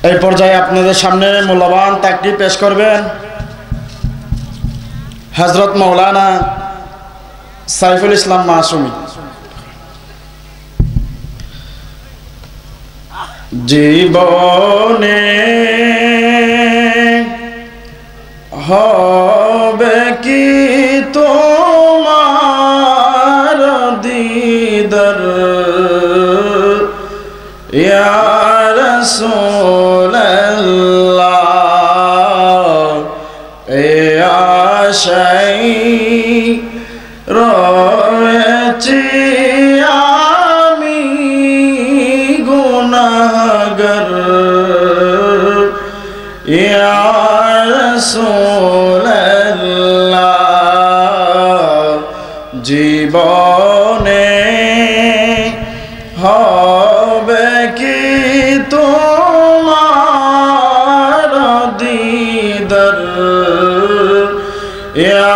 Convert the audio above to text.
এই পর্যায়ে আপনাদের সামনে মূল্যবান তাকরির পেশ করবেন হযরত মাওলানা সাইফুল ইসলাম মাসুমী। জীবনে হবে কি তোমার দিদার ইয়া রাসূলুল্লাহ, এ আশায় রয়েছি আমি গুনাহগার, ইয়া রাসূলুল্লাহ। জীবনে হবে কি তোমার দিদার ইয়া